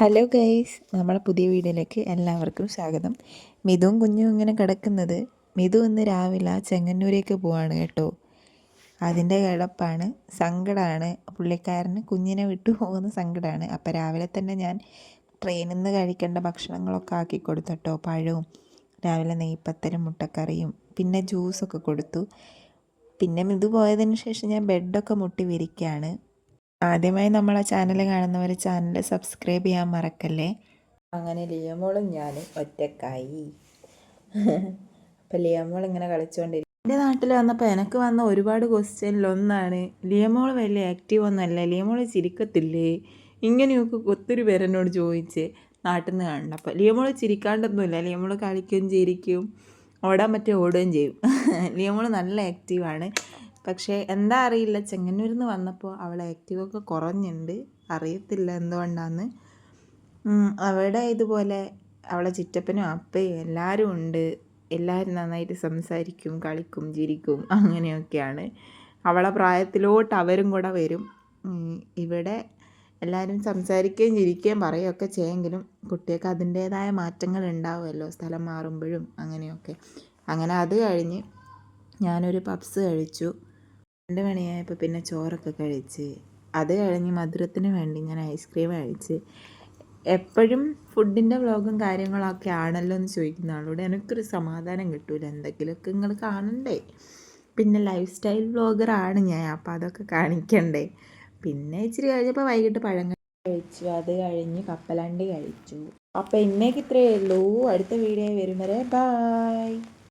Hello guys, നമ്മളെ പുതിയ വീഡിയോയിലേക്ക് എല്ലാവർക്കും സ്വാഗതം. മിതുവും കുഞ്ഞും ഇങ്ങനെ കിടക്കുന്നത്. മിതു ഇന്ന് രാവിലെ ചെങ്ങന്നൂരേക്ക് പോവാണ് കേട്ടോ. അതിൻ്റെ കിടപ്പാണ്, സങ്കടമാണ് പുള്ളിക്കാരന്. കുഞ്ഞിനെ വിട്ടു പോകുന്ന സങ്കടമാണ്. അപ്പോൾ രാവിലെ തന്നെ ഞാൻ ട്രെയിനിൽ നിന്ന് കഴിക്കേണ്ട ഭക്ഷണങ്ങളൊക്കെ ആക്കി കൊടുത്തു കേട്ടോ. പഴവും രാവിലെ നെയ്പ്പത്തലും മുട്ടക്കറിയും പിന്നെ ജ്യൂസൊക്കെ കൊടുത്തു. പിന്നെ മിതു പോയതിന് ശേഷം ഞാൻ ബെഡൊക്കെ മുട്ടി വിരിക്കുകയാണ്. ആദ്യമായി നമ്മളെ ചാനൽ കാണുന്നവർ ചാനൽ സബ്സ്ക്രൈബ് ചെയ്യാൻ മറക്കല്ലേ. അങ്ങനെ ലിയമോളും ഞാൻ ഒറ്റക്കായി. അപ്പം ലിയമോൾ ഇങ്ങനെ കളിച്ചുകൊണ്ടിരിക്കും. എൻ്റെ നാട്ടിൽ വന്നപ്പോൾ എനിക്ക് വന്ന ഒരുപാട് ക്വസ്റ്റ്യനിലൊന്നാണ്, ലിയമോൾ വലിയ ആക്റ്റീവ് ഒന്നുമല്ല, ലിയമോൾ ചിരിക്കത്തില്ലേ, ഇങ്ങനെയൊക്കെ ഒത്തിരി പേരെന്നോട് ചോദിച്ച് നാട്ടിൽ നിന്ന് കണ്ടപ്പോൾ. ലിയമോൾ ചിരിക്കാണ്ടൊന്നുമില്ല, ലിയമോൾ കളിക്കുകയും ചിരിക്കും, ഓടാൻ പറ്റിയ ഓടുകയും ചെയ്യും. ലിയമോൾ നല്ല ആക്റ്റീവാണ്. പക്ഷേ എന്താ അറിയില്ല, ചെങ്ങന്നൂരിൽ നിന്ന് വന്നപ്പോൾ അവളെ ആക്റ്റീവൊക്കെ കുറഞ്ഞുണ്ട്. അറിയത്തില്ല എന്തുകൊണ്ടാന്ന്. അവിടെ ഇതുപോലെ അവളെ ചിറ്റപ്പനും അപ്പയും എല്ലാവരും ഉണ്ട്. എല്ലാവരും നന്നായിട്ട് സംസാരിക്കും, കളിക്കും, ചിരിക്കും, അങ്ങനെയൊക്കെയാണ്. അവളെ പ്രായത്തിലോട്ട് അവരും കൂടെ വരും. ഇവിടെ എല്ലാവരും സംസാരിക്കുകയും ചിരിക്കുകയും പറയുകയൊക്കെ ചെയ്യുമെങ്കിലും കുട്ടികൾക്ക് അതിൻ്റേതായ മാറ്റങ്ങൾ ഉണ്ടാവുമല്ലോ, സ്ഥലം മാറുമ്പോഴും അങ്ങനെയൊക്കെ. അങ്ങനെ അത് കഴിഞ്ഞ് ഞാനൊരു പപ്സ് കഴിച്ചു. 2 മണിയായപ്പോൾ പിന്നെ ചോറൊക്കെ കഴിച്ച്, അത് കഴിഞ്ഞ് മധുരത്തിന് വേണ്ടി ഞാൻ ഐസ്ക്രീം കഴിച്ച്. എപ്പോഴും ഫുഡിൻ്റെ വ്ളോഗും കാര്യങ്ങളൊക്കെ ആണല്ലോ എന്ന് ചോദിക്കുന്ന ആളോട് എനിക്കൊരു സമാധാനം കിട്ടൂല. എന്തെങ്കിലുമൊക്കെ നിങ്ങൾ കാണണ്ടേ. പിന്നെ ലൈഫ് സ്റ്റൈൽ വ്ളോഗറാണ് ഞാൻ, അപ്പോൾ അതൊക്കെ കാണിക്കണ്ടേ. പിന്നെ ഇച്ചിരി കഴിഞ്ഞപ്പോൾ വൈകിട്ട് പഴങ്ങൾ കഴിച്ചു. അത് കഴിഞ്ഞ് കപ്പലണ്ടി കഴിച്ചു. അപ്പോൾ ഇന്നേക്ക് ഇത്രയേ ഉള്ളൂ. അടുത്ത വീഡിയോ വരും വരെ ബായ്.